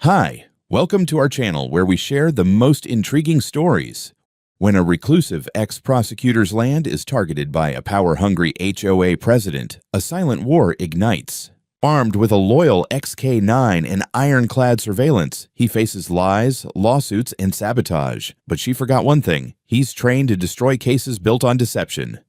Hi, welcome to our channel where we share the most intriguing stories. When a reclusive ex-prosecutor's land is targeted by a power-hungry HOA president, a silent war ignites. Armed with a loyal ex-K9 and ironclad surveillance, he faces lies, lawsuits, and sabotage. But she forgot one thing: he's trained to destroy cases built on deception.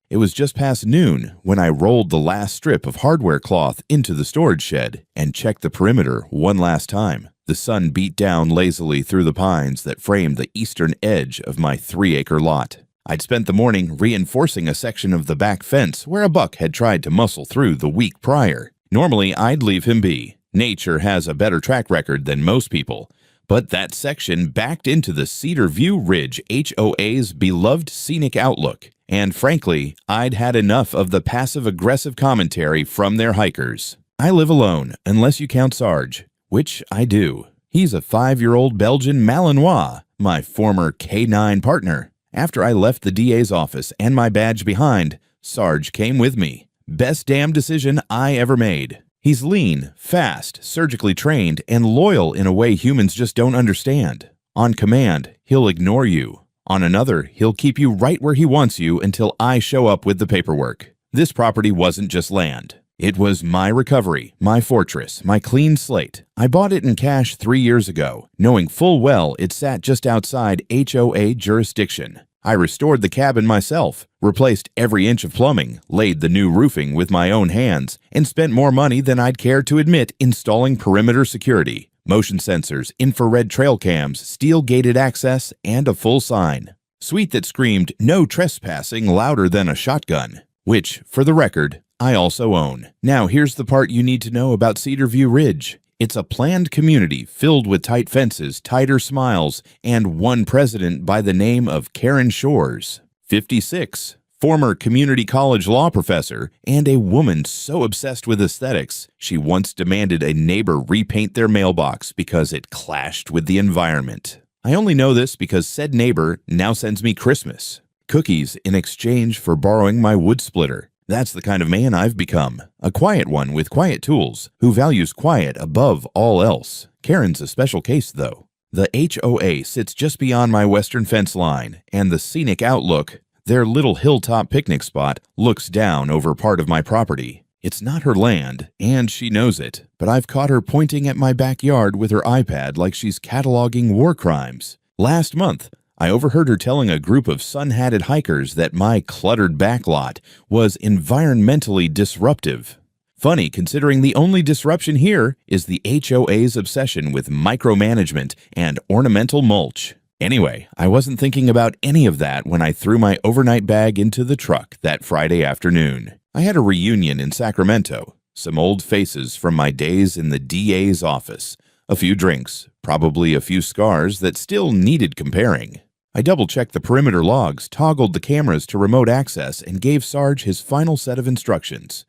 It was just past noon when I rolled the last strip of hardware cloth into the storage shed and checked the perimeter one last time. The sun beat down lazily through the pines that framed the eastern edge of my 3-acre lot. I'd spent the morning reinforcing a section of the back fence where a buck had tried to muscle through the week prior. Normally, I'd leave him be. Nature has a better track record than most people. But that section backed into the Cedar View Ridge HOA's beloved scenic outlook. And frankly, I'd had enough of the passive-aggressive commentary from their hikers. I live alone, unless you count Sarge, which I do. He's a 5-year-old Belgian Malinois, my former K9 partner. After I left the DA's office and my badge behind, Sarge came with me. Best damn decision I ever made. He's lean, fast, surgically trained, and loyal in a way humans just don't understand. On command, he'll ignore you. On another, he'll keep you right where he wants you until I show up with the paperwork. This property wasn't just land. It was my recovery, my fortress, my clean slate. I bought it in cash 3 years ago, knowing full well it sat just outside HOA jurisdiction. I restored the cabin myself, replaced every inch of plumbing, laid the new roofing with my own hands, and spent more money than I'd care to admit installing perimeter security. Motion sensors, infrared trail cams, steel-gated access, and a full sign. Suite that screamed, "No trespassing," louder than a shotgun. Which, for the record, I also own. Now here's the part you need to know about Cedar View Ridge. It's a planned community filled with tight fences, tighter smiles, and one president by the name of Karen Shores, 56. Former community college law professor, and a woman so obsessed with aesthetics, she once demanded a neighbor repaint their mailbox because it clashed with the environment. I only know this because said neighbor now sends me Christmas cookies in exchange for borrowing my wood splitter. That's the kind of man I've become. A quiet one with quiet tools, who values quiet above all else. Karen's a special case, though. The HOA sits just beyond my western fence line, and the scenic outlook, their little hilltop picnic spot, looks down over part of my property. It's not her land, and she knows it, but I've caught her pointing at my backyard with her iPad like she's cataloging war crimes. Last month, I overheard her telling a group of sun-hatted hikers that my cluttered backlot was environmentally disruptive. Funny, considering the only disruption here is the HOA's obsession with micromanagement and ornamental mulch. Anyway, I wasn't thinking about any of that when I threw my overnight bag into the truck that Friday afternoon. I had a reunion in Sacramento, some old faces from my days in the DA's office, a few drinks, probably a few scars that still needed comparing. I double-checked the perimeter logs, toggled the cameras to remote access, and gave Sarge his final set of instructions.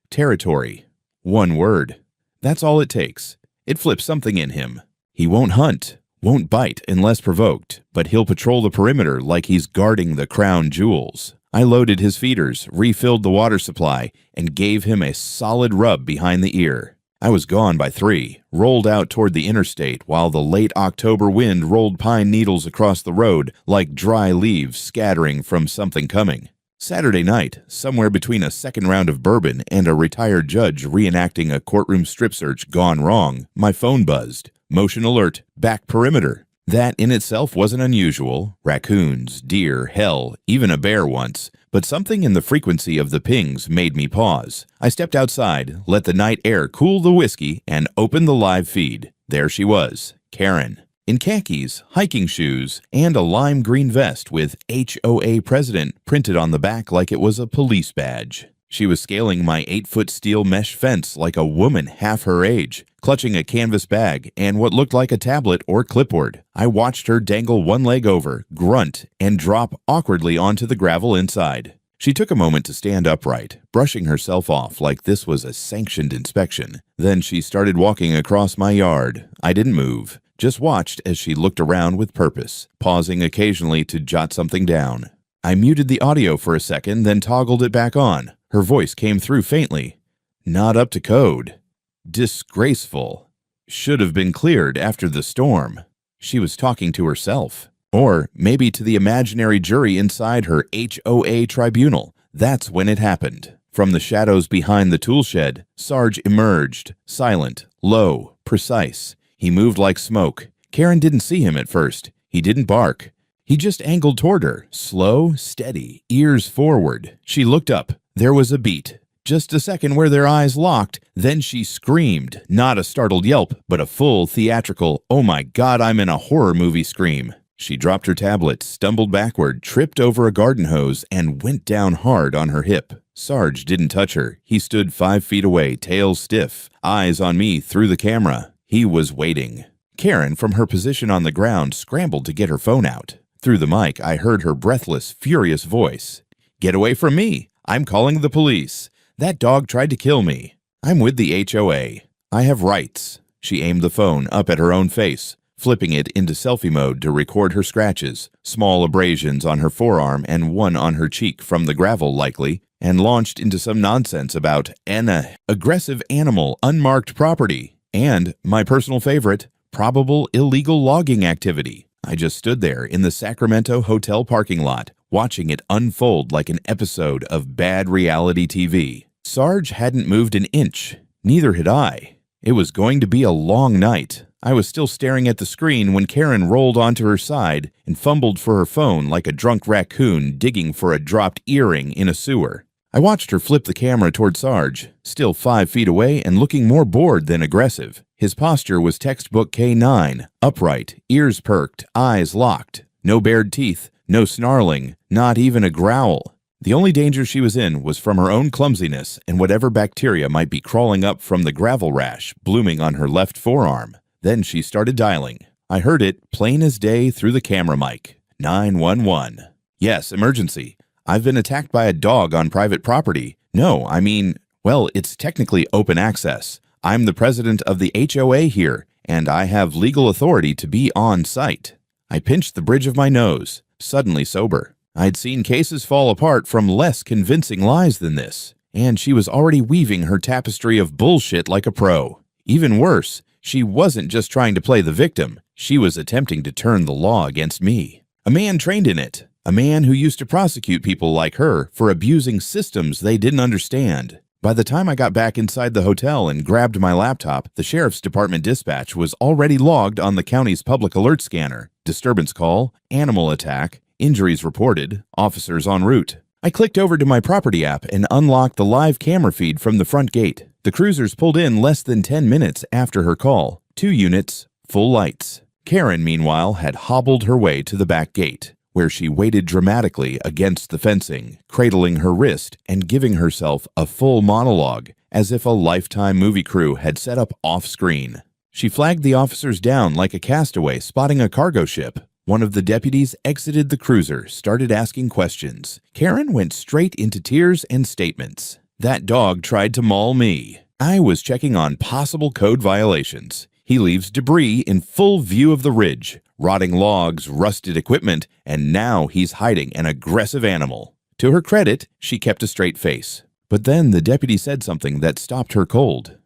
Territory. One word. That's all it takes. It flips something in him. He won't hunt, won't bite unless provoked, but he'll patrol the perimeter like he's guarding the crown jewels. I loaded his feeders, refilled the water supply, and gave him a solid rub behind the ear. I was gone by 3, rolled out toward the interstate while the late October wind rolled pine needles across the road like dry leaves scattering from something coming. Saturday night, somewhere between a second round of bourbon and a retired judge reenacting a courtroom strip search gone wrong, my phone buzzed. Motion alert, back perimeter. That in itself wasn't unusual. Raccoons, deer, hell, even a bear once. But something in the frequency of the pings made me pause. I stepped outside, let the night air cool the whiskey, and opened the live feed. There she was, Karen. In khakis, hiking shoes, and a lime green vest with HOA President printed on the back like it was a police badge. She was scaling my 8-foot steel mesh fence like a woman half her age, clutching a canvas bag and what looked like a tablet or clipboard. I watched her dangle one leg over, grunt, and drop awkwardly onto the gravel inside. She took a moment to stand upright, brushing herself off like this was a sanctioned inspection. Then she started walking across my yard. I didn't move, just watched as she looked around with purpose, pausing occasionally to jot something down. I muted the audio for a second, then toggled it back on. Her voice came through faintly. Not up to code. Disgraceful. should have been cleared after the storm. She was talking to herself. Or maybe to the imaginary jury inside her HOA tribunal. That's when it happened. From the shadows behind the tool shed, Sarge emerged, silent, low, precise. He moved like smoke. Karen didn't see him at first. He didn't bark. He just angled toward her, slow, steady, ears forward. She looked up. There was a beat. Just a second where their eyes locked, then she screamed. Not a startled yelp, but a full, theatrical, "Oh my God, I'm in a horror movie" scream. She dropped her tablet, stumbled backward, tripped over a garden hose, and went down hard on her hip. Sarge didn't touch her. He stood 5 feet away, tail stiff, eyes on me through the camera. He was waiting. Karen, from her position on the ground, scrambled to get her phone out. Through the mic, I heard her breathless, furious voice. "Get away from me! I'm calling the police. That dog tried to kill me. I'm with the HOA. I have rights." She aimed the phone up at her own face, flipping it into selfie mode to record her scratches, small abrasions on her forearm and one on her cheek from the gravel likely, and launched into some nonsense about an aggressive animal, unmarked property, and, my personal favorite, probable illegal logging activity. I just stood there in the Sacramento hotel parking lot, watching it unfold like an episode of bad reality TV. Sarge hadn't moved an inch. Neither had I. It was going to be a long night. I was still staring at the screen when Karen rolled onto her side and fumbled for her phone like a drunk raccoon digging for a dropped earring in a sewer. I watched her flip the camera toward Sarge, still 5 feet away and looking more bored than aggressive. His posture was textbook K9, upright, ears perked, eyes locked. No bared teeth, no snarling, not even a growl. The only danger she was in was from her own clumsiness and whatever bacteria might be crawling up from the gravel rash blooming on her left forearm. Then she started dialing. I heard it plain as day through the camera mic. 911. Yes, emergency. I've been attacked by a dog on private property. No, I mean, well, it's technically open access. I'm the president of the HOA here, and I have legal authority to be on site. I pinched the bridge of my nose, suddenly sober. I'd seen cases fall apart from less convincing lies than this, and she was already weaving her tapestry of bullshit like a pro. Even worse, she wasn't just trying to play the victim. She was attempting to turn the law against me. A man trained in it. A man who used to prosecute people like her for abusing systems they didn't understand. By the time I got back inside the hotel and grabbed my laptop, the sheriff's department dispatch was already logged on the county's public alert scanner. Disturbance call, animal attack, injuries reported, officers en route. I clicked over to my property app and unlocked the live camera feed from the front gate. The cruisers pulled in less than 10 minutes after her call. 2 units, full lights. Karen, meanwhile, had hobbled her way to the back gate, where she waited dramatically against the fencing, cradling her wrist and giving herself a full monologue, as if a Lifetime movie crew had set up off-screen. She flagged the officers down like a castaway spotting a cargo ship. One of the deputies exited the cruiser, started asking questions. Karen went straight into tears and statements. That dog tried to maul me. I was checking on possible code violations. He leaves debris in full view of the ridge, rotting logs, rusted equipment, and now he's hiding an aggressive animal. To her credit, she kept a straight face. But then the deputy said something that stopped her cold.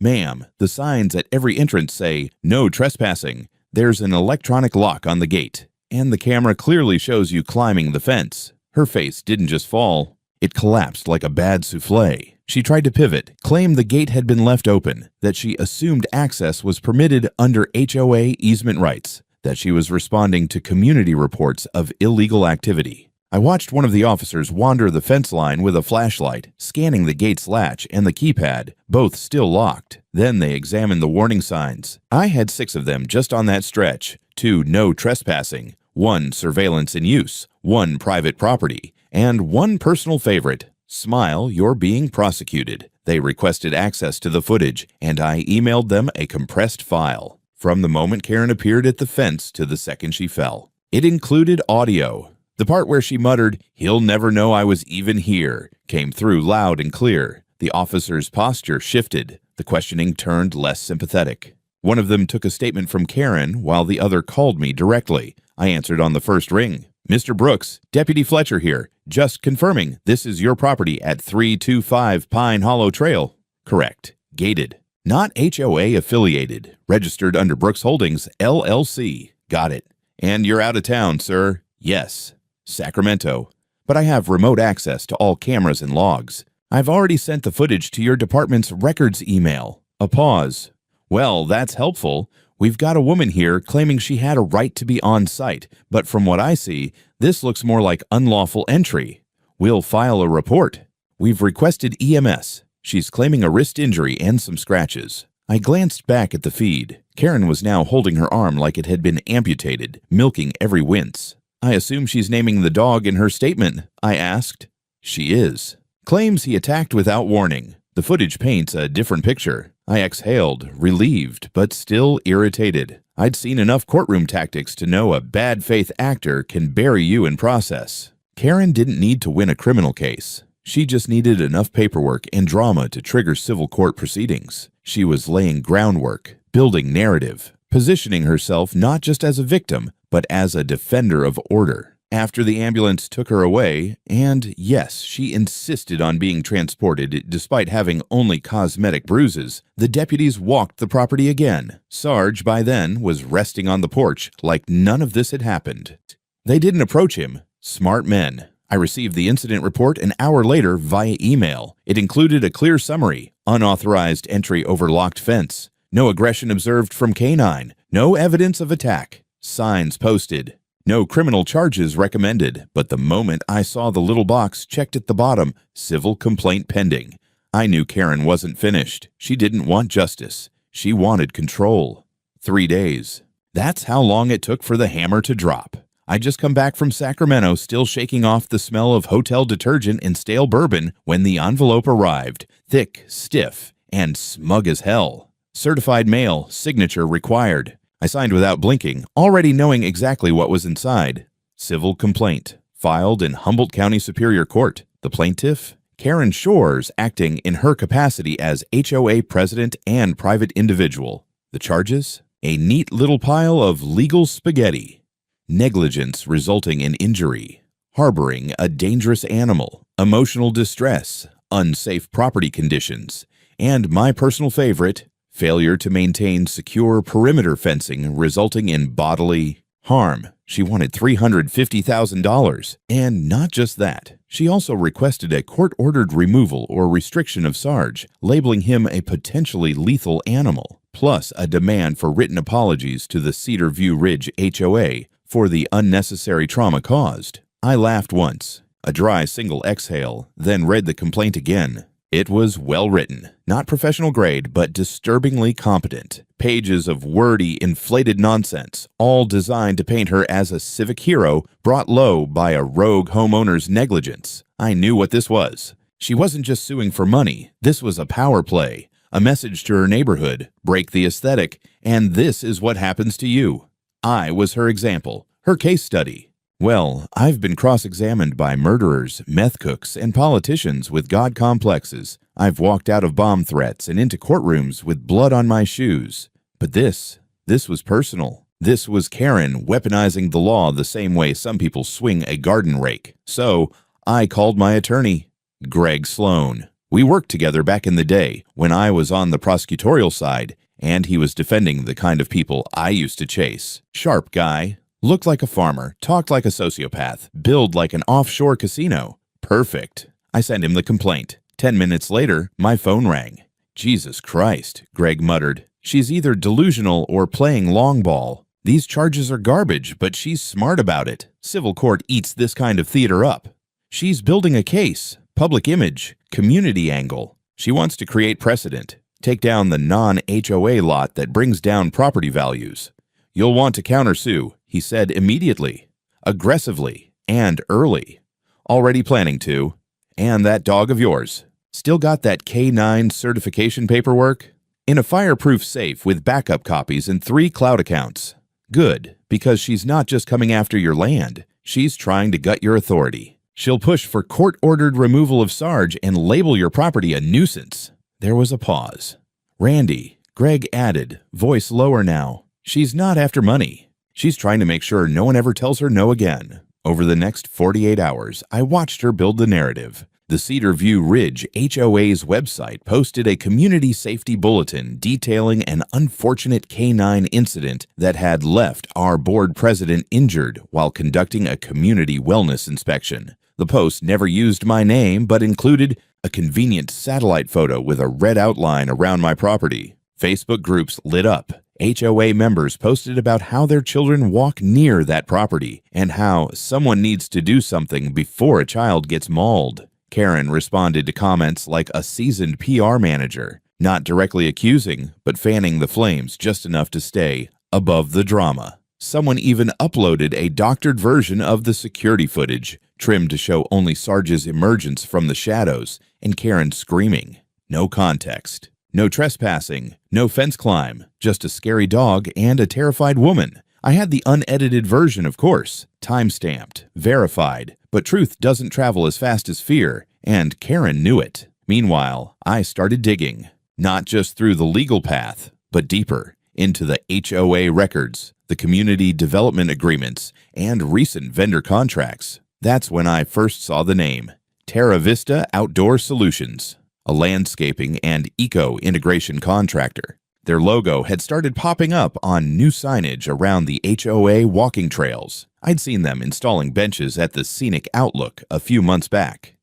"Ma'am, the signs at every entrance say, 'No trespassing.' There's an electronic lock on the gate, and the camera clearly shows you climbing the fence." Her face didn't just fall. It collapsed like a bad souffle. She tried to pivot, claimed the gate had been left open, that she assumed access was permitted under HOA easement rights, that she was responding to community reports of illegal activity. I watched one of the officers wander the fence line with a flashlight, scanning the gate's latch and the keypad, both still locked. Then they examined the warning signs. I had 6 of them just on that stretch. 2 no trespassing, 1 surveillance in use, 1 private property, and 1 personal favorite, "Smile, you're being prosecuted." They requested access to the footage, and I emailed them a compressed file. From the moment Karen appeared at the fence to the second she fell. It included audio. The part where she muttered, "He'll never know I was even here," came through loud and clear. The officer's posture shifted. The questioning turned less sympathetic. One of them took a statement from Karen while the other called me directly. I answered on the first ring. "Mr. Brooks, Deputy Fletcher here. Just confirming, this is your property at 325 Pine Hollow Trail." "Correct. Gated." Not HOA affiliated. Registered under Brooks Holdings, LLC. Got it. And you're out of town, sir. Yes. Sacramento. But I have remote access to all cameras and logs. I've already sent the footage to your department's records email. A pause. Well, that's helpful. We've got a woman here claiming she had a right to be on site, but from what I see, this looks more like unlawful entry. We'll file a report. We've requested EMS. She's claiming a wrist injury and some scratches. I glanced back at the feed. Karen was now holding her arm like it had been amputated, milking every wince. I assume she's naming the dog in her statement, I asked. She is. Claims he attacked without warning. The footage paints a different picture. I exhaled, relieved, but still irritated. I'd seen enough courtroom tactics to know a bad faith actor can bury you in process. Karen didn't need to win a criminal case. She just needed enough paperwork and drama to trigger civil court proceedings. She was laying groundwork, building narrative, positioning herself not just as a victim, but as a defender of order. After the ambulance took her away, and yes, she insisted on being transported despite having only cosmetic bruises, the deputies walked the property again. Sarge, by then, was resting on the porch like none of this had happened. They didn't approach him. Smart men. I received the incident report an hour later via email. It included a clear summary: unauthorized entry over locked fence, no aggression observed from canine, no evidence of attack, signs posted. No criminal charges recommended, but the moment I saw the little box checked at the bottom, civil complaint pending, I knew Karen wasn't finished. She didn't want justice. She wanted control. 3 days. That's how long it took for the hammer to drop. I'd just come back from Sacramento, still shaking off the smell of hotel detergent and stale bourbon when the envelope arrived, thick, stiff, and smug as hell. Certified mail, signature required. I signed without blinking, already knowing exactly what was inside. Civil complaint, filed in Humboldt County Superior Court. The plaintiff? Karen Shores, acting in her capacity as HOA president and private individual. The charges? A neat little pile of legal spaghetti. Negligence resulting in injury. Harboring a dangerous animal. Emotional distress. Unsafe property conditions. And my personal favorite, failure to maintain secure perimeter fencing resulting in bodily harm. She wanted $350,000. And not just that. She also requested a court-ordered removal or restriction of Sarge, labeling him a potentially lethal animal, plus a demand for written apologies to the Cedar View Ridge HOA for the unnecessary trauma caused. I laughed once, a dry single exhale, then read the complaint again. It was well written, not professional grade, but disturbingly competent. Pages of wordy, inflated nonsense, all designed to paint her as a civic hero brought low by a rogue homeowner's negligence. I knew what this was. She wasn't just suing for money. This was a power play, a message to her neighborhood, break the aesthetic, and this is what happens to you. I was her example, her case study. Well, I've been cross-examined by murderers, meth cooks, and politicians with God complexes. I've walked out of bomb threats and into courtrooms with blood on my shoes. But this was personal. This was Karen weaponizing the law the same way some people swing a garden rake. So, I called my attorney, Greg Sloan. We worked together back in the day when I was on the prosecutorial side, and he was defending the kind of people I used to chase. Sharp guy. Looked like a farmer, talked like a sociopath, billed like an offshore casino. Perfect. I sent him the complaint. 10 minutes later, my phone rang. Jesus Christ, Greg muttered. She's either delusional or playing long ball. These charges are garbage, but she's smart about it. Civil court eats this kind of theater up. She's building a case, public image, community angle. She wants to create precedent, take down the non-HOA lot that brings down property values. You'll want to countersue, he said immediately, aggressively, and early. Already planning to. And that dog of yours. Still got that K9 certification paperwork? In a fireproof safe with backup copies and 3 cloud accounts. Good, because she's not just coming after your land. She's trying to gut your authority. She'll push for court-ordered removal of Sarge and label your property a nuisance. There was a pause. Randy, Greg added, voice lower now. She's not after money. She's trying to make sure no one ever tells her no again. Over the next 48 hours, I watched her build the narrative. The Cedar View Ridge HOA's website posted a community safety bulletin detailing an unfortunate canine incident that had left our board president injured while conducting a community wellness inspection. The post never used my name but included a convenient satellite photo with a red outline around my property. Facebook groups lit up. HOA members posted about how their children walk near that property and how someone needs to do something before a child gets mauled. Karen responded to comments like a seasoned PR manager, not directly accusing, but fanning the flames just enough to stay above the drama. Someone even uploaded a doctored version of the security footage, trimmed to show only Sarge's emergence from the shadows and Karen screaming. No context. No trespassing, no fence climb, just a scary dog and a terrified woman. I had the unedited version, of course, time-stamped, verified, but truth doesn't travel as fast as fear, and Karen knew it. Meanwhile, I started digging, not just through the legal path, but deeper, into the HOA records, the community development agreements, and recent vendor contracts. That's when I first saw the name, Terra Vista Outdoor Solutions, a landscaping and eco-integration contractor. Their logo had started popping up on new signage around the HOA walking trails. I'd seen them installing benches at the Scenic Outlook a few months back.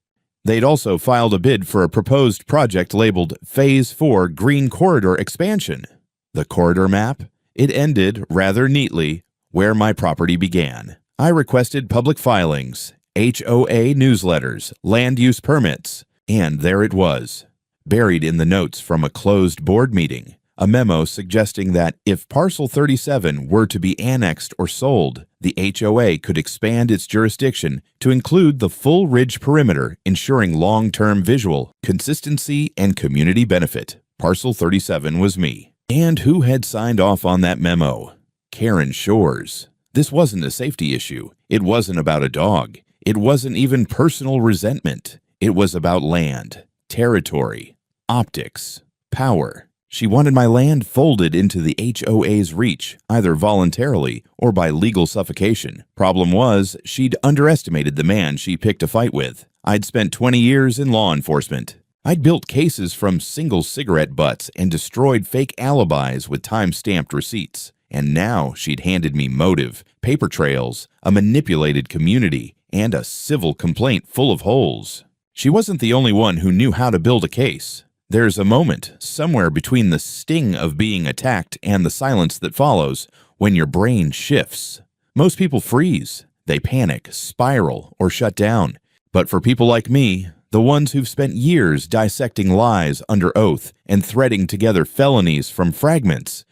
They'd also filed a bid for a proposed project labeled Phase 4 Green Corridor Expansion. The corridor map? It ended, rather neatly, where my property began. I requested public filings, HOA newsletters, land use permits, and there it was, buried in the notes from a closed board meeting, a memo suggesting that if Parcel 37 were to be annexed or sold, the HOA could expand its jurisdiction to include the full ridge perimeter, ensuring long-term visual, consistency, and community benefit. Parcel 37 was me. And who had signed off on that memo? Karen Shores. This wasn't a safety issue. It wasn't about a dog. It wasn't even personal resentment. It was about land, territory, optics, power. She wanted my land folded into the HOA's reach, either voluntarily or by legal suffocation. Problem was, she'd underestimated the man she picked a fight with. I'd spent 20 years in law enforcement. I'd built cases from single cigarette butts and destroyed fake alibis with time-stamped receipts. And now she'd handed me motive, paper trails, a manipulated community, and a civil complaint full of holes. She wasn't the only one who knew how to build a case. There's a moment, somewhere between the sting of being attacked and the silence that follows, when your brain shifts. Most people freeze. They panic, spiral, or shut down. But for people like me, the ones who've spent years dissecting lies under oath and threading together felonies from fragments,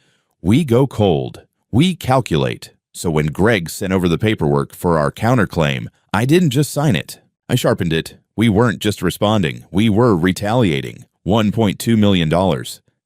we go cold. We calculate. So when Greg sent over the paperwork for our counterclaim, I didn't just sign it. I sharpened it. We weren't just responding. We were retaliating. $1.2 million.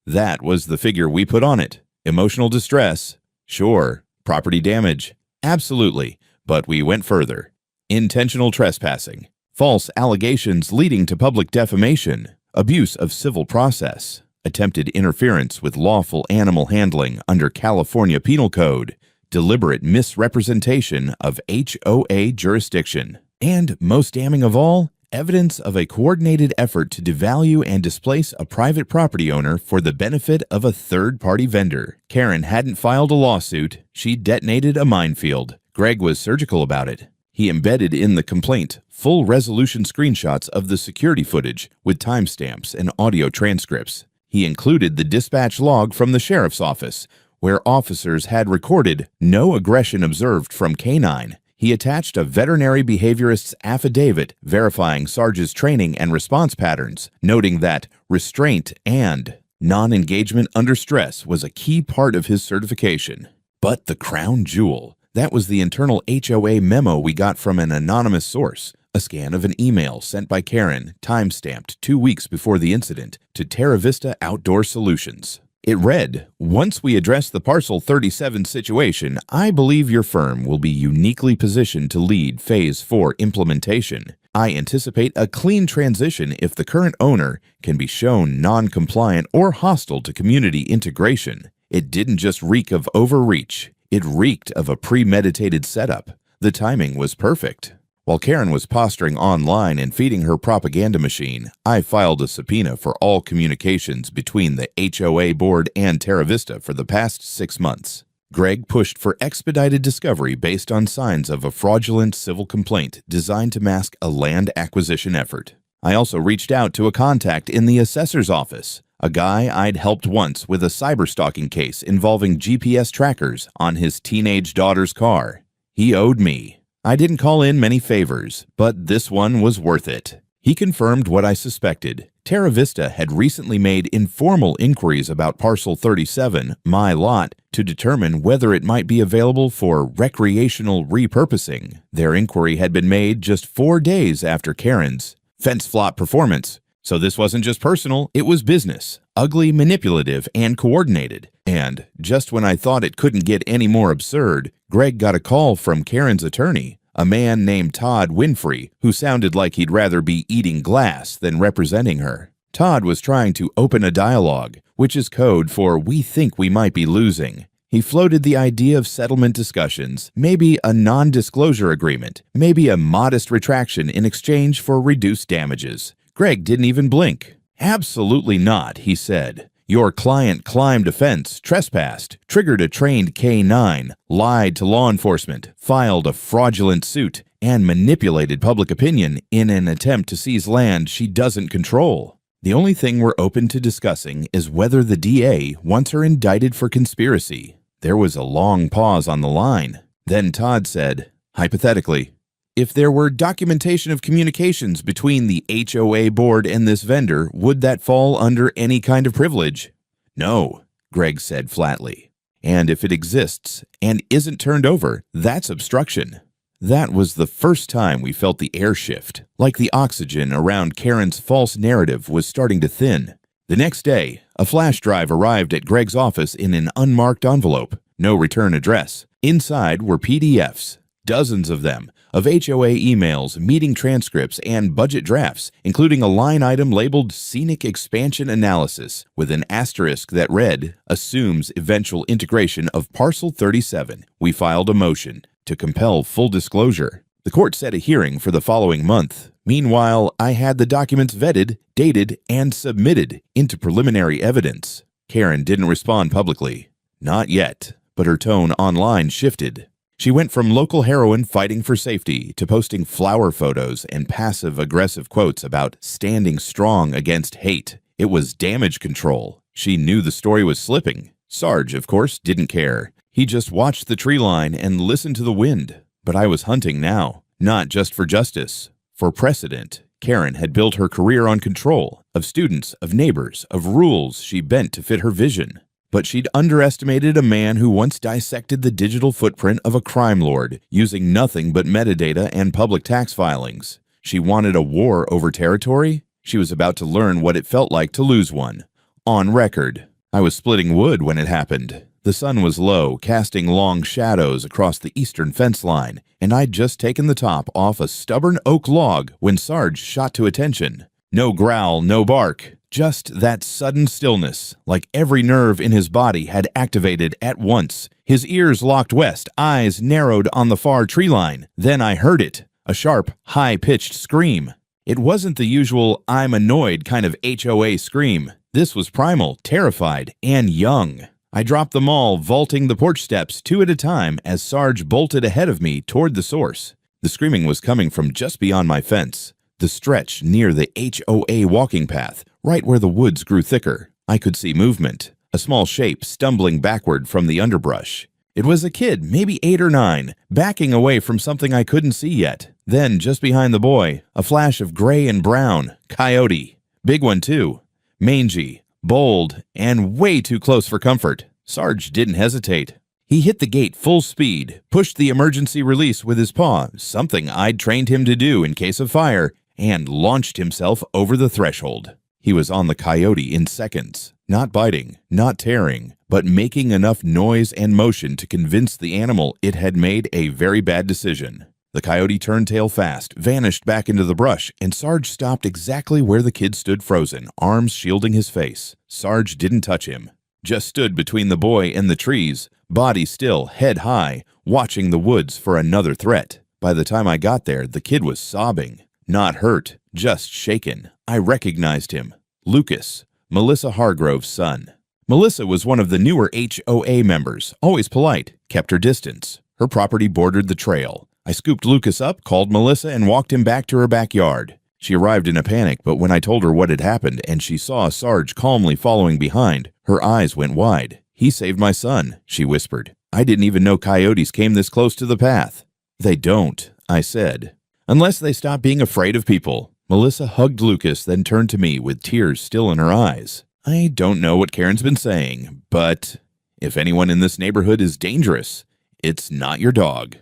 That was the figure we put on it. Emotional distress? Sure. Property damage? Absolutely. But we went further. Intentional trespassing. False allegations leading to public defamation. Abuse of civil process. Attempted interference with lawful animal handling under California Penal Code. Deliberate misrepresentation of HOA jurisdiction. And most damning of all, evidence of a coordinated effort to devalue and displace a private property owner for the benefit of a third-party vendor. Karen hadn't filed a lawsuit. She detonated a minefield. Greg was surgical about it. He embedded in the complaint full resolution screenshots of the security footage with timestamps and audio transcripts. He included the dispatch log from the sheriff's office, where officers had recorded no aggression observed from canine. He attached a veterinary behaviorist's affidavit verifying Sarge's training and response patterns, noting that restraint and non-engagement under stress was a key part of his certification. But the crown jewel, that was the internal HOA memo we got from an anonymous source, a scan of an email sent by Karen, time-stamped 2 weeks before the incident, to Terra Vista Outdoor Solutions. It read, "Once we address the Parcel 37 situation, I believe your firm will be uniquely positioned to lead Phase 4 implementation. I anticipate a clean transition if the current owner can be shown non-compliant or hostile to community integration." It didn't just reek of overreach. It reeked of a premeditated setup. The timing was perfect. While Karen was posturing online and feeding her propaganda machine, I filed a subpoena for all communications between the HOA board and Terra Vista for the past 6 months. Greg pushed for expedited discovery based on signs of a fraudulent civil complaint designed to mask a land acquisition effort. I also reached out to a contact in the assessor's office, a guy I'd helped once with a cyberstalking case involving GPS trackers on his teenage daughter's car. He owed me. I didn't call in many favors, but this one was worth it. He confirmed what I suspected. Terra Vista had recently made informal inquiries about Parcel 37, my lot, to determine whether it might be available for recreational repurposing. Their inquiry had been made just 4 days after Karen's fence flop performance. So this wasn't just personal, it was business. Ugly, manipulative, and coordinated. And just when I thought it couldn't get any more absurd, Greg got a call from Karen's attorney, a man named Todd Winfrey, who sounded like he'd rather be eating glass than representing her. Todd was trying to open a dialogue, which is code for "we think we might be losing." He floated the idea of settlement discussions, maybe a non-disclosure agreement, maybe a modest retraction in exchange for reduced damages. Greg didn't even blink. "Absolutely not," he said. "Your client climbed a fence, trespassed, triggered a trained K-9, lied to law enforcement, filed a fraudulent suit, and manipulated public opinion in an attempt to seize land she doesn't control. The only thing we're open to discussing is whether the DA wants her indicted for conspiracy." There was a long pause on the line. Then Todd said, "Hypothetically, if there were documentation of communications between the HOA board and this vendor, would that fall under any kind of privilege?" "No," Greg said flatly. "And if it exists and isn't turned over, that's obstruction." That was the first time we felt the air shift, like the oxygen around Karen's false narrative was starting to thin. The next day, a flash drive arrived at Greg's office in an unmarked envelope, no return address. Inside were PDFs, dozens of them, of HOA emails, meeting transcripts, and budget drafts, including a line item labeled Scenic Expansion Analysis, with an asterisk that read, "Assumes eventual integration of Parcel 37. We filed a motion to compel full disclosure." The court set a hearing for the following month. Meanwhile, I had the documents vetted, dated, and submitted into preliminary evidence. Karen didn't respond publicly. Not yet, but her tone online shifted. She went from local heroine fighting for safety to posting flower photos and passive-aggressive quotes about standing strong against hate. It was damage control. She knew the story was slipping. Sarge, of course, didn't care. He just watched the tree line and listened to the wind. But I was hunting now, not just for justice, for precedent. Karen had built her career on control, of students, of neighbors, of rules she bent to fit her vision. But she'd underestimated a man who once dissected the digital footprint of a crime lord, using nothing but metadata and public tax filings. She wanted a war over territory. She was about to learn what it felt like to lose one. On record. I was splitting wood when it happened. The sun was low, casting long shadows across the eastern fence line, and I'd just taken the top off a stubborn oak log when Sarge shot to attention. No growl, no bark. Just that sudden stillness, like every nerve in his body had activated at once. His ears locked west, eyes narrowed on the far tree line. Then I heard it, a sharp, high-pitched scream. It wasn't the usual "I'm annoyed" kind of HOA scream. This was primal, terrified, and young. I dropped them all, vaulting the porch steps 2 at a time as Sarge bolted ahead of me toward the source. The screaming was coming from just beyond my fence, the stretch near the HOA walking path, right where the woods grew thicker. I could see movement, a small shape stumbling backward from the underbrush. It was a kid, maybe 8 or 9, backing away from something I couldn't see yet. Then, just behind the boy, a flash of gray and brown. Coyote. Big one, too. Mangy, bold, and way too close for comfort. Sarge didn't hesitate. He hit the gate full speed, pushed the emergency release with his paw, something I'd trained him to do in case of fire, and launched himself over the threshold. He was on the coyote in seconds, not biting, not tearing, but making enough noise and motion to convince the animal it had made a very bad decision. The coyote turned tail fast, vanished back into the brush, and Sarge stopped exactly where the kid stood frozen, arms shielding his face. Sarge didn't touch him, just stood between the boy and the trees, body still, head high, watching the woods for another threat. By the time I got there, the kid was sobbing. Not hurt, just shaken. I recognized him. Lucas, Melissa Hargrove's son. Melissa was one of the newer HOA members, always polite, kept her distance. Her property bordered the trail. I scooped Lucas up, called Melissa, and walked him back to her backyard. She arrived in a panic, but when I told her what had happened and she saw Sarge calmly following behind, her eyes went wide. "He saved my son," she whispered. "I didn't even know coyotes came this close to the path." "They don't," I said. "Unless they stop being afraid of people." Melissa hugged Lucas, then turned to me with tears still in her eyes. "I don't know what Karen's been saying, but if anyone in this neighborhood is dangerous, it's not your dog."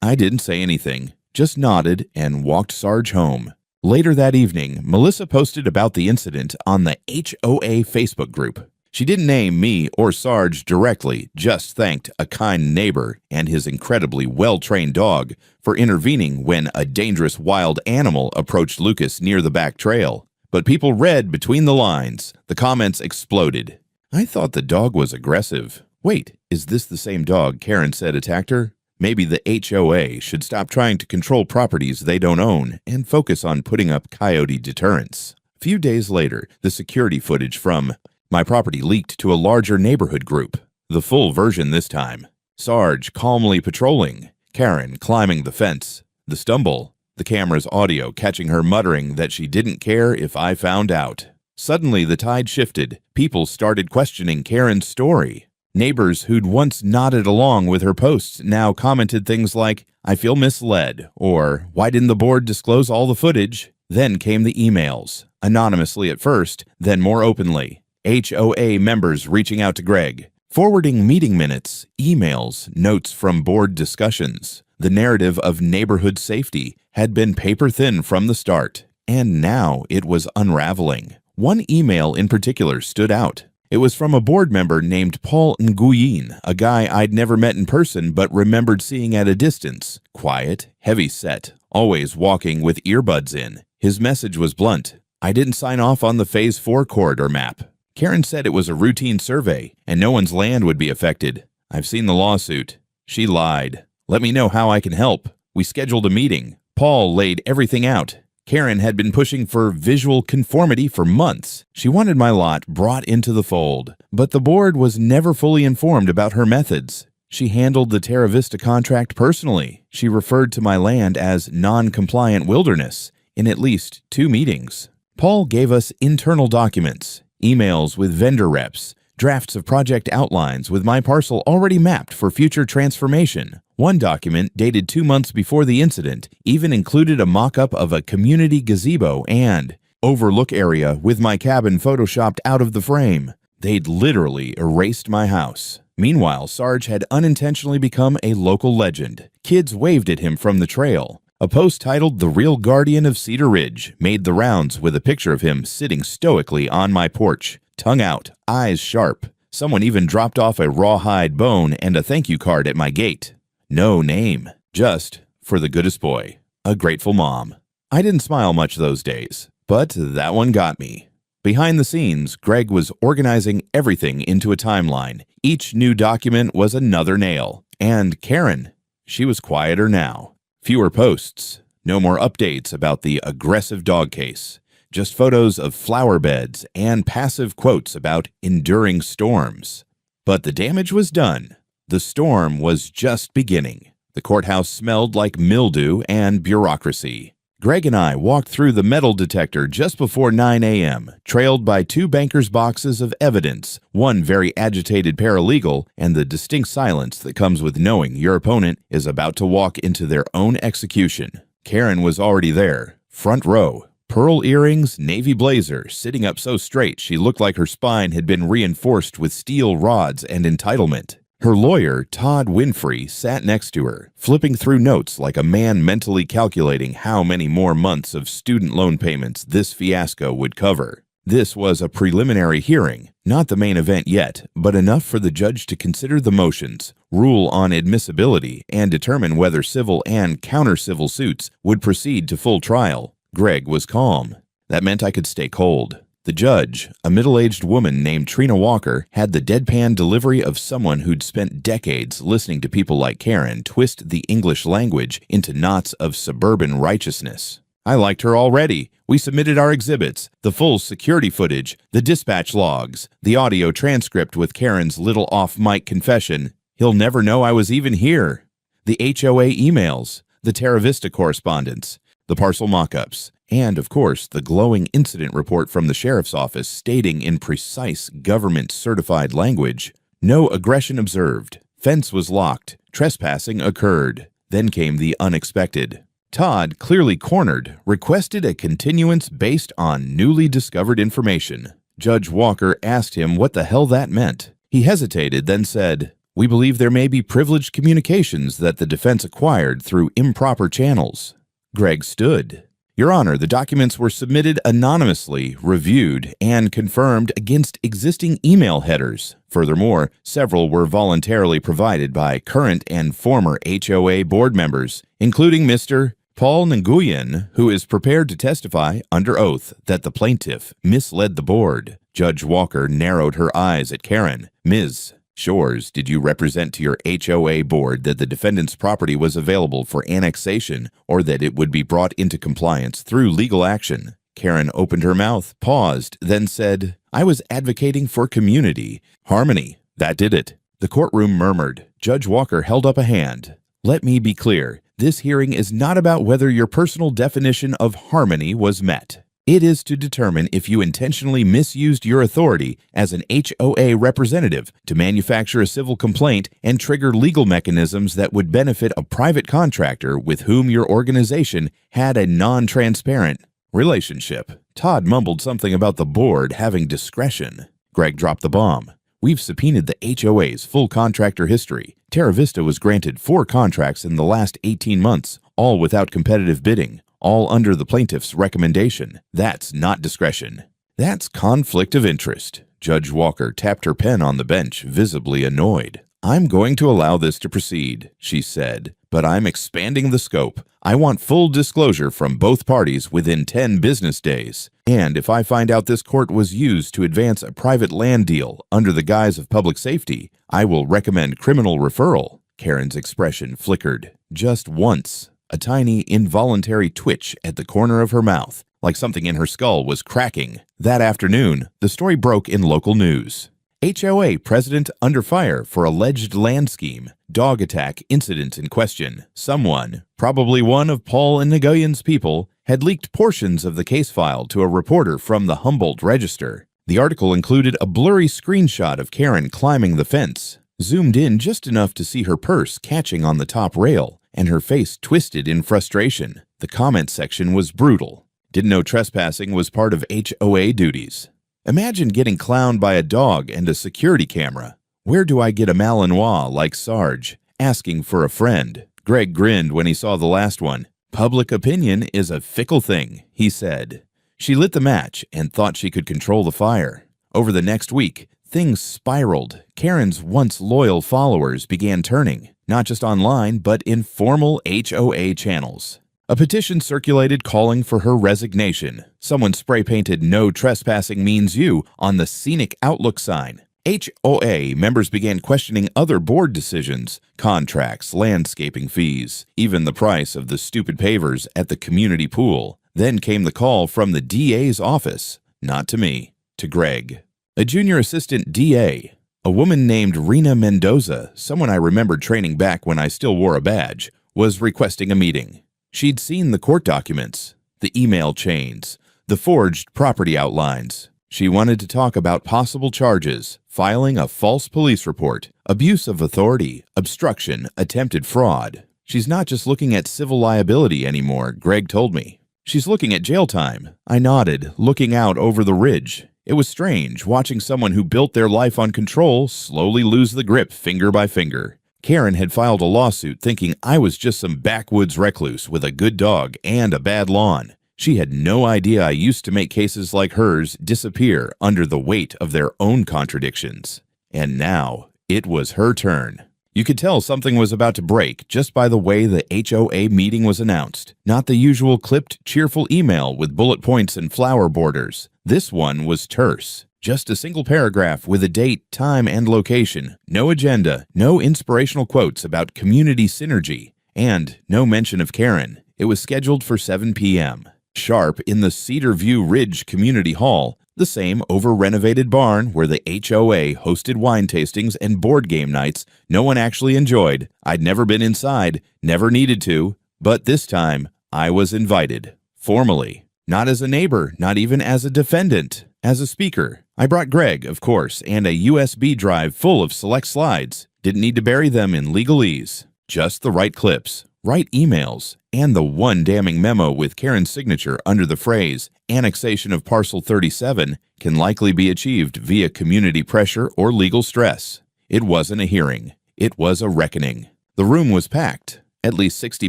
I didn't say anything, just nodded and walked Sarge home. Later that evening, Melissa posted about the incident on the HOA Facebook group. She didn't name me or Sarge directly, just thanked a kind neighbor and his incredibly well-trained dog for intervening when a dangerous wild animal approached Lucas near the back trail. But people read between the lines. The comments exploded. "I thought the dog was aggressive. Wait, is this the same dog Karen said attacked her? Maybe the HOA should stop trying to control properties they don't own and focus on putting up coyote deterrence." A few days later, the security footage from my property leaked to a larger neighborhood group. The full version this time. Sarge calmly patrolling, Karen climbing the fence, the stumble, the camera's audio catching her muttering that she didn't care if I found out. Suddenly the tide shifted. People started questioning Karen's story. Neighbors who'd once nodded along with her posts now commented things like, "I feel misled," or "Why didn't the board disclose all the footage?" Then came the emails, anonymously at first, then more openly. HOA members reaching out to Greg, forwarding meeting minutes, emails, notes from board discussions. The narrative of neighborhood safety had been paper-thin from the start, and now it was unraveling. One email in particular stood out. It was from a board member named Paul Nguyen, a guy I'd never met in person but remembered seeing at a distance. Quiet, heavy-set, always walking with earbuds in. His message was blunt. "I didn't sign off on the Phase 4 corridor map. Karen said it was a routine survey and no one's land would be affected. I've seen the lawsuit. She lied. Let me know how I can help." We scheduled a meeting. Paul laid everything out. Karen had been pushing for visual conformity for months. She wanted my lot brought into the fold, but the board was never fully informed about her methods. She handled the Terra Vista contract personally. She referred to my land as non-compliant wilderness in at least 2 meetings. Paul gave us internal documents, emails with vendor reps, drafts of project outlines with my parcel already mapped for future transformation. One document, dated 2 months before the incident, even included a mock-up of a community gazebo and overlook area with my cabin photoshopped out of the frame. They'd literally erased my house. Meanwhile, Sarge had unintentionally become a local legend. Kids waved at him from the trail. A post titled "The Real Guardian of Cedar Ridge" made the rounds with a picture of him sitting stoically on my porch, tongue out, eyes sharp. Someone even dropped off a rawhide bone and a thank you card at my gate. No name, just "For the goodest boy, a grateful mom." I didn't smile much those days, but that one got me. Behind the scenes, Greg was organizing everything into a timeline. Each new document was another nail. And Karen, she was quieter now. Fewer posts, no more updates about the aggressive dog case, just photos of flower beds and passive quotes about enduring storms. But the damage was done. The storm was just beginning. The courthouse smelled like mildew and bureaucracy. Greg and I walked through the metal detector just before 9 a.m., trailed by 2 bankers' boxes of evidence, one very agitated paralegal, and the distinct silence that comes with knowing your opponent is about to walk into their own execution. Karen was already there, front row, pearl earrings, navy blazer, sitting up so straight she looked like her spine had been reinforced with steel rods and entitlement. Her lawyer, Todd Winfrey, sat next to her, flipping through notes like a man mentally calculating how many more months of student loan payments this fiasco would cover. This was a preliminary hearing, not the main event yet, but enough for the judge to consider the motions, rule on admissibility, and determine whether civil and counter-civil suits would proceed to full trial. Greg was calm. That meant I could stay cold. The judge, a middle-aged woman named Trina Walker, had the deadpan delivery of someone who'd spent decades listening to people like Karen twist the English language into knots of suburban righteousness. I liked her already. We submitted our exhibits, the full security footage, the dispatch logs, the audio transcript with Karen's little off-mic confession. He'll never know I was even here. The HOA emails, the Terra Vista correspondence, the parcel mock-ups, and, of course, the glowing incident report from the sheriff's office stating in precise government-certified language, "No aggression observed. Fence was locked. Trespassing occurred." Then came the unexpected. Todd, clearly cornered, requested a continuance based on newly discovered information. Judge Walker asked him what the hell that meant. He hesitated, then said, "We believe there may be privileged communications that the defense acquired through improper channels." Greg stood. "Your Honor, the documents were submitted anonymously, reviewed, and confirmed against existing email headers. Furthermore, several were voluntarily provided by current and former HOA board members, including Mr. Paul Nguyen, who is prepared to testify under oath that the plaintiff misled the board." Judge Walker narrowed her eyes at Karen. "Ms. Shores, did you represent to your HOA board that the defendant's property was available for annexation or that it would be brought into compliance through legal action?" Karen opened her mouth, paused, then said, "I was advocating for community. Harmony. That did it." The courtroom murmured. Judge Walker held up a hand. "Let me be clear. This hearing is not about whether your personal definition of harmony was met. It is to determine if you intentionally misused your authority as an HOA representative to manufacture a civil complaint and trigger legal mechanisms that would benefit a private contractor with whom your organization had a non-transparent relationship." Todd mumbled something about the board having discretion. Greg dropped the bomb. "We've subpoenaed the HOA's full contractor history. Terra Vista was granted 4 contracts in the last 18 months, all without competitive bidding. All under the plaintiff's recommendation. That's not discretion. That's conflict of interest." Judge Walker tapped her pen on the bench, visibly annoyed. "I'm going to allow this to proceed," she said, "but I'm expanding the scope. I want full disclosure from both parties within 10 business days. And if I find out this court was used to advance a private land deal under the guise of public safety, I will recommend criminal referral." Karen's expression flickered. Just once. A tiny, involuntary twitch at the corner of her mouth, like something in her skull was cracking. That afternoon, the story broke in local news. HOA president under fire for alleged land scheme. Dog attack incident in question. Someone, probably one of Paul and Nguyen's people, had leaked portions of the case file to a reporter from the Humboldt Register. The article included a blurry screenshot of Karen climbing the fence, zoomed in just enough to see her purse catching on the top rail, and her face twisted in frustration. The comment section was brutal. "Didn't know trespassing was part of HOA duties. Imagine getting clowned by a dog and a security camera. Where do I get a Malinois like Sarge? Asking for a friend." Greg grinned when he saw the last one. "Public opinion is a fickle thing," he said. She lit the match and thought she could control the fire. Over the next week, things spiraled. Karen's once loyal followers began turning, not just online, but in formal HOA channels. A petition circulated calling for her resignation. Someone spray-painted "No trespassing means you" on the scenic Outlook sign. HOA members began questioning other board decisions, contracts, landscaping fees, even the price of the stupid pavers at the community pool. Then came the call from the DA's office, not to me, to Greg. A junior assistant DA, a woman named Rena Mendoza, someone I remembered training back when I still wore a badge, was requesting a meeting. She'd seen the court documents, the email chains, the forged property outlines. She wanted to talk about possible charges, filing a false police report, abuse of authority, obstruction, attempted fraud. She's not just looking at civil liability anymore, Greg told me. She's looking at jail time. I nodded, looking out over the ridge. It was strange watching someone who built their life on control slowly lose the grip finger by finger. Karen had filed a lawsuit thinking I was just some backwoods recluse with a good dog and a bad lawn. She had no idea I used to make cases like hers disappear under the weight of their own contradictions. And now, it was her turn. You could tell something was about to break just by the way the HOA meeting was announced. Not the usual clipped, cheerful email with bullet points and flower borders. This one was terse. Just a single paragraph with a date, time, and location. No agenda, no inspirational quotes about community synergy, and no mention of Karen. It was scheduled for 7 p.m. sharp in the Cedar View Ridge Community Hall, the same over-renovated barn where the HOA hosted wine tastings and board game nights no one actually enjoyed. I'd never been inside, never needed to, but this time I was invited. Formally. Not as a neighbor, not even as a defendant. As a speaker. I brought Greg, of course, and a USB drive full of select slides. Didn't need to bury them in legalese. Just the right clips, right emails, and the one damning memo with Karen's signature under the phrase, annexation of Parcel 37 can likely be achieved via community pressure or legal stress. It wasn't a hearing. It was a reckoning. The room was packed. At least 60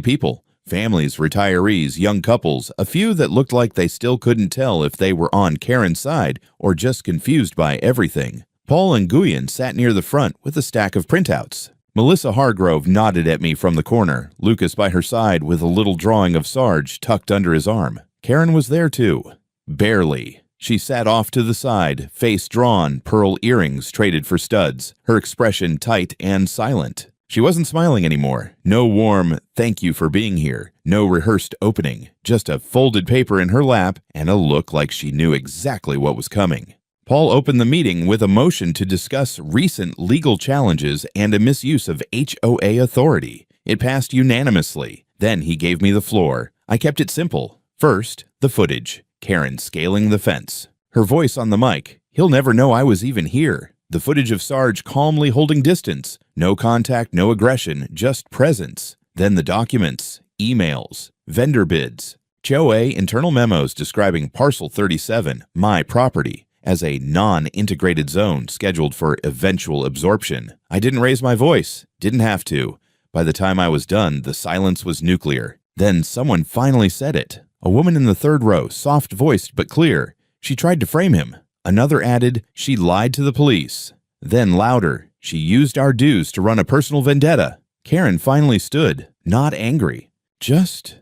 people. Families, retirees, young couples, a few that looked like they still couldn't tell if they were on Karen's side or just confused by everything. Paul and Guyen sat near the front with a stack of printouts. Melissa Hargrove nodded at me from the corner, Lucas by her side with a little drawing of Sarge tucked under his arm. Karen was there too. Barely. She sat off to the side, face drawn, pearl earrings traded for studs, her expression tight and silent. She wasn't smiling anymore. No warm, thank you for being here. No rehearsed opening. Just a folded paper in her lap and a look like she knew exactly what was coming. Paul opened the meeting with a motion to discuss recent legal challenges and a misuse of HOA authority. It passed unanimously. Then he gave me the floor. I kept it simple. First, the footage. Karen scaling the fence. Her voice on the mic. He'll never know I was even here. The footage of Sarge calmly holding distance. No contact, no aggression, just presence. Then the documents, emails, vendor bids, HOA internal memos describing Parcel 37, my property, as a non-integrated zone scheduled for eventual absorption. I didn't raise my voice. Didn't have to. By the time I was done, the silence was nuclear. Then someone finally said it. A woman in the third row, soft-voiced but clear. She tried to frame him. Another added, she lied to the police. Then louder, she used our dues to run a personal vendetta. Karen finally stood, not angry, just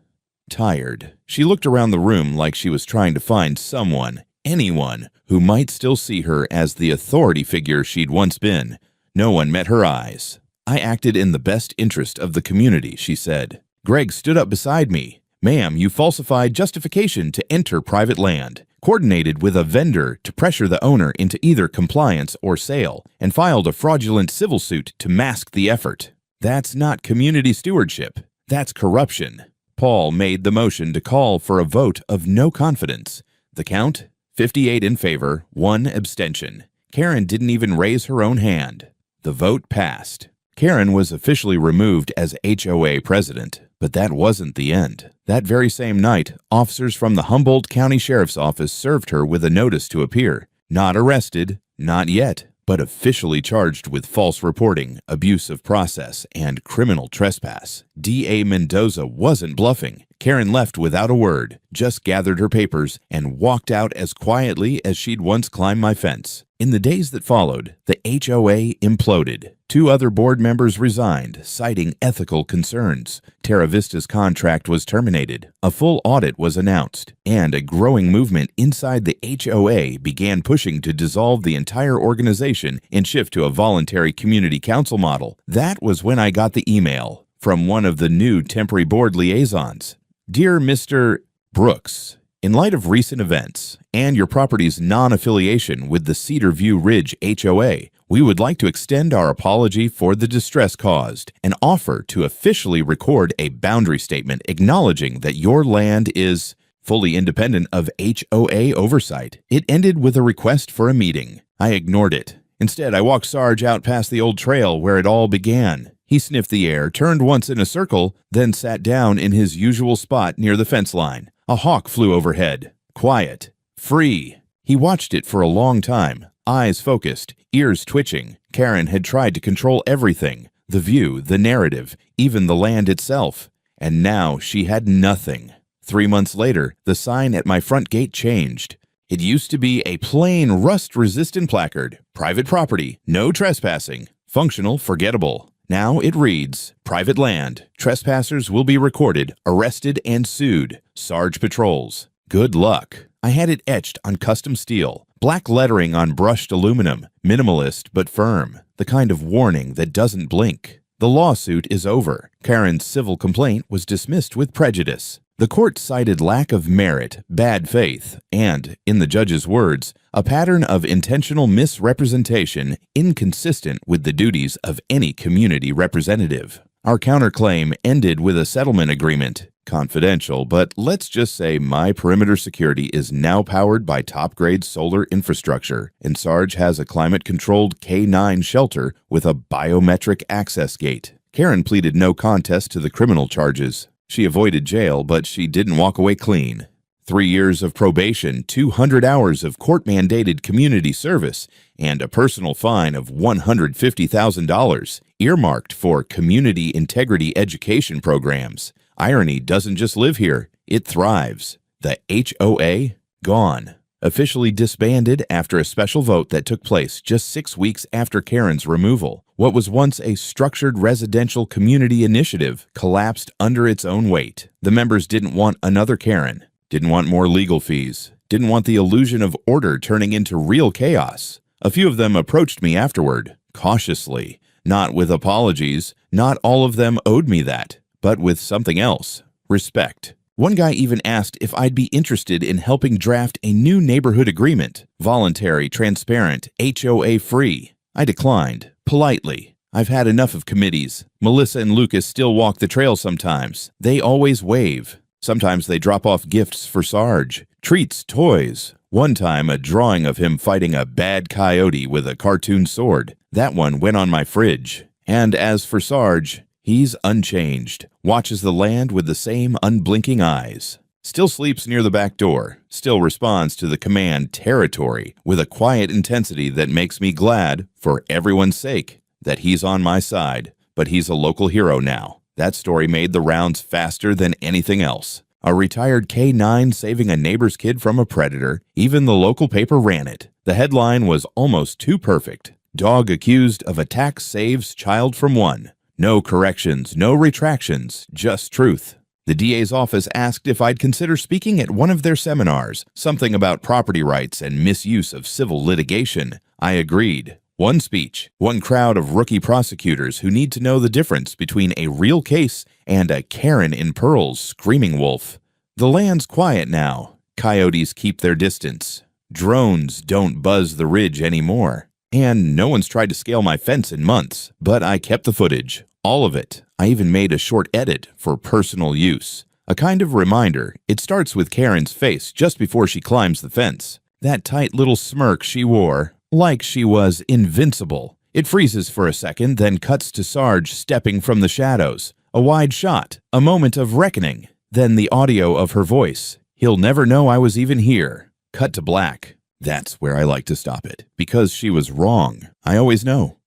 tired. She looked around the room like she was trying to find someone, anyone, who might still see her as the authority figure she'd once been. No one met her eyes. I acted in the best interest of the community, she said. Greg stood up beside me. Ma'am, you falsified justification to enter private land, coordinated with a vendor to pressure the owner into either compliance or sale, and filed a fraudulent civil suit to mask the effort. That's not community stewardship. That's corruption. Paul made the motion to call for a vote of no confidence. The count? 58 in favor, 1 abstention. Karen didn't even raise her own hand. The vote passed. Karen was officially removed as HOA president, but that wasn't the end. That very same night, officers from the Humboldt County Sheriff's Office served her with a notice to appear. Not arrested, not yet, but officially charged with false reporting, abuse of process, and criminal trespass. D.A. Mendoza wasn't bluffing. Karen left without a word, just gathered her papers, and walked out as quietly as she'd once climbed my fence. In the days that followed, the HOA imploded. 2 other board members resigned, citing ethical concerns. Terra Vista's contract was terminated. A full audit was announced, and a growing movement inside the HOA began pushing to dissolve the entire organization and shift to a voluntary community council model. That was when I got the email from one of the new temporary board liaisons. Dear Mr. Brooks, in light of recent events and your property's non-affiliation with the Cedar View Ridge HOA, we would like to extend our apology for the distress caused and offer to officially record a boundary statement acknowledging that your land is fully independent of HOA oversight. It ended with a request for a meeting. I ignored it. Instead, I walked Sarge out past the old trail where it all began. He sniffed the air, turned once in a circle, then sat down in his usual spot near the fence line. A hawk flew overhead. Quiet. Free. He watched it for a long time, eyes focused, ears twitching. Karen had tried to control everything, the view, the narrative, even the land itself. And now she had nothing. 3 months later, the sign at my front gate changed. It used to be a plain rust-resistant placard, private property, no trespassing, functional, forgettable. Now it reads, private land, trespassers will be recorded, arrested, and sued. Sarge patrols. Good luck. I had it etched on custom steel, black lettering on brushed aluminum, minimalist but firm, the kind of warning that doesn't blink. The lawsuit is over. Karen's civil complaint was dismissed with prejudice. The court cited lack of merit, bad faith, and, in the judge's words, a pattern of intentional misrepresentation inconsistent with the duties of any community representative. Our counterclaim ended with a settlement agreement. Confidential, but let's just say my perimeter security is now powered by top-grade solar infrastructure, and Sarge has a climate-controlled K9 shelter with a biometric access gate. Karen pleaded no contest to the criminal charges. She avoided jail, but she didn't walk away clean. 3 years of probation, 200 hours of court-mandated community service, and a personal fine of $150,000, earmarked for community integrity education programs. Irony doesn't just live here, it thrives. The HOA, gone. Officially disbanded after a special vote that took place just 6 weeks after Karen's removal. What was once a structured residential community initiative collapsed under its own weight. The members didn't want another Karen, didn't want more legal fees, didn't want the illusion of order turning into real chaos. A few of them approached me afterward, cautiously, not with apologies. Not all of them owed me that, but with something else, respect. One guy even asked if I'd be interested in helping draft a new neighborhood agreement, voluntary, transparent, HOA-free. I declined, politely. I've had enough of committees. Melissa and Lucas still walk the trail sometimes. They always wave. Sometimes they drop off gifts for Sarge, treats, toys. One time, a drawing of him fighting a bad coyote with a cartoon sword. That one went on my fridge. And as for Sarge, he's unchanged, watches the land with the same unblinking eyes. Still sleeps near the back door, still responds to the command territory with a quiet intensity that makes me glad, for everyone's sake, that he's on my side. But he's a local hero now. That story made the rounds faster than anything else. A retired K9 saving a neighbor's kid from a predator. Even the local paper ran it. The headline was almost too perfect. Dog accused of attack saves child from one. No corrections, no retractions, just truth. The DA's office asked if I'd consider speaking at one of their seminars, something about property rights and misuse of civil litigation. I agreed. One speech, one crowd of rookie prosecutors who need to know the difference between a real case and a Karen in pearls screaming wolf. The land's quiet now. Coyotes keep their distance. Drones don't buzz the ridge anymore. And no one's tried to scale my fence in months, but I kept the footage, all of it. I even made a short edit for personal use. A kind of reminder. It starts with Karen's face just before she climbs the fence. That tight little smirk she wore, like she was invincible. It freezes for a second, then cuts to Sarge stepping from the shadows. A wide shot, a moment of reckoning. Then the audio of her voice. He'll never know I was even here. Cut to black. That's where I like to stop it, because she was wrong. I always know.